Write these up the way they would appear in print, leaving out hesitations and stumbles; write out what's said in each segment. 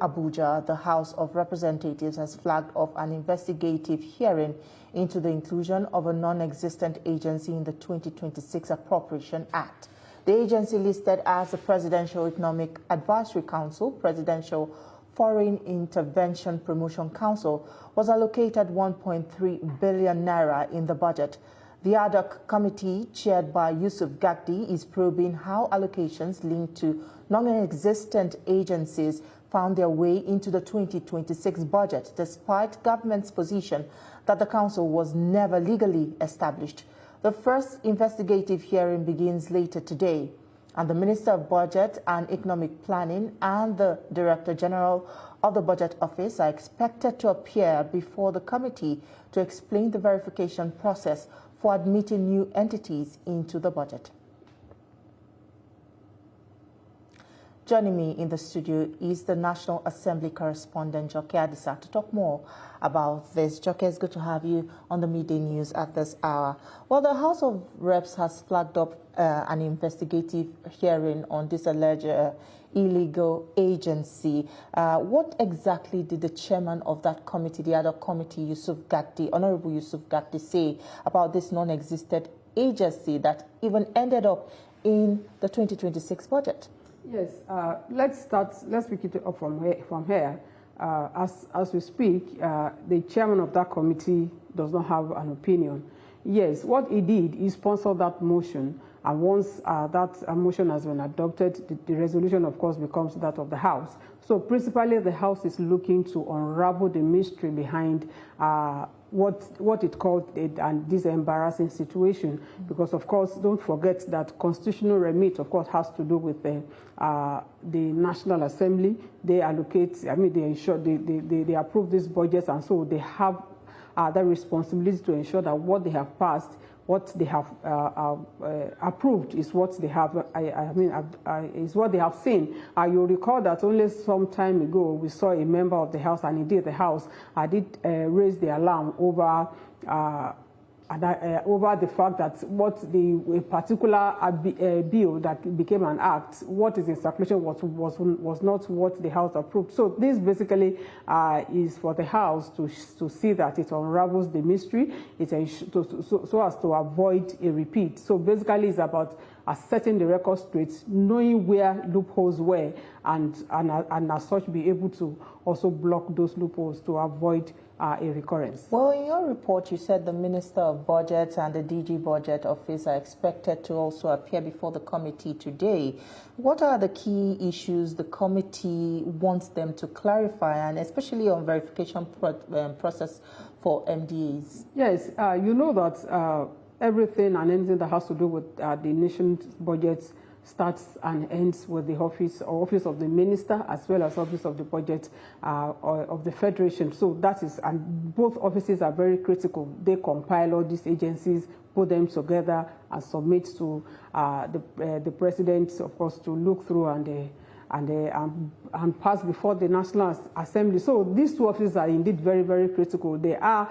Abuja, the House of Representatives has flagged off an investigative hearing into the inclusion of a non-existent agency in the 2026 Appropriation Act. The agency, listed as the Presidential Economic Advisory Council, Presidential Foreign Intervention Promotion Council, was allocated 1.3 billion naira in the budget. The ad hoc committee, chaired by Yusuf Gagdi, is probing how allocations linked to non-existent agencies found their way into the 2026 budget, despite government's position that the council was never legally established. The first investigative hearing begins later today, and the Minister of Budget and Economic Planning and the Director General of the Budget Office are expected to appear before the committee to explain the verification process for admitting new entities into the budget. Joining me in the studio is the National Assembly correspondent, Joke Adisa, to talk more about this. Joke, it's good to have you on the midday news at this hour. Well, the House of Reps has flagged up an investigative hearing on this alleged illegal agency. What exactly did the chairman of that committee, the other committee, Honorable Yusuf Gagdi, say about this non-existent agency that even ended up in the 2026 budget? Yes, let's pick it up from here. As we speak, the chairman of that committee does not have an opinion. Yes, what he did, he sponsored that motion, and once that motion has been adopted, the resolution, of course, becomes that of the House. So principally, the House is looking to unravel the mystery behind what it called and this embarrassing situation, because of course don't forget that constitutional remit, of course, has to do with the National Assembly. They allocate, they ensure they approve these budgets, and so they have the responsibility to ensure that what they have passed, what they have approved, is what they have. Is what they have seen. You'll recall that only some time ago we saw a member of the House, and indeed the House did raise the alarm over the fact that a particular bill that became an act, what is in circulation was not what the House approved. So this basically is for the House to see that it unravels the mystery, so as to avoid a repeat. So basically it's about setting the record straight, knowing where loopholes were, and as such be able to also block those loopholes to avoid a recurrence. Well, in your report, you said the Minister of Budget and the DG Budget Office are expected to also appear before the committee today. What are the key issues the committee wants them to clarify, and especially on verification process for MDAs? Yes, you know that everything and anything that has to do with the nation's budgets starts and ends with the office of the minister, as well as office of the budget of the federation. So that is, and both offices are very critical. They compile all these agencies, put them together, and submit to the president, of course, to look through and pass before the National Assembly. So these two offices are indeed very, very critical. They are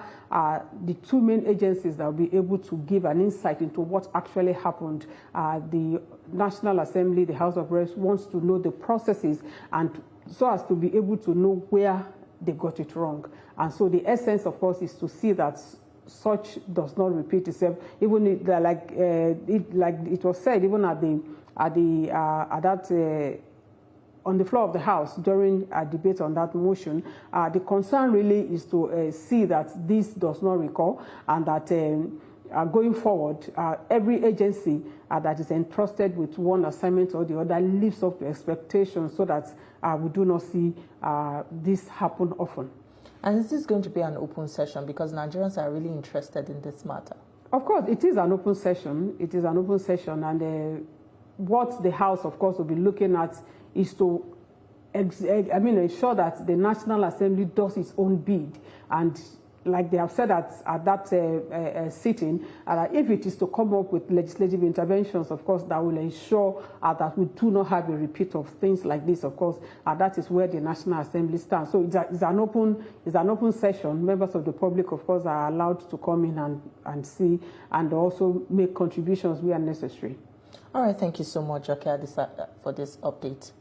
the two main agencies that will be able to give an insight into what actually happened. The National Assembly, the House of Reps, wants to know the processes, and so as to be able to know where they got it wrong. And so the essence, of course, is to see that such does not repeat itself. Even like it was said, even on the floor of the House during a debate on that motion, the concern really is to see that this does not recur, and that going forward, every agency that is entrusted with one assignment or the other lives up to expectations, so that we do not see this happen often. And is this going to be an open session? Because Nigerians are really interested in this matter. Of course, it is an open session. It is an open session, and what the House, of course, will be looking at is to ensure that the National Assembly does its own bid. And like they have said at that sitting, if it is to come up with legislative interventions, of course, that will ensure that we do not have a repeat of things like this, of course, that is where the National Assembly stands. So it's an open session. Members of the public, of course, are allowed to come in and see, and also make contributions where necessary. All right, thank you so much, Joke Adisa, for this update.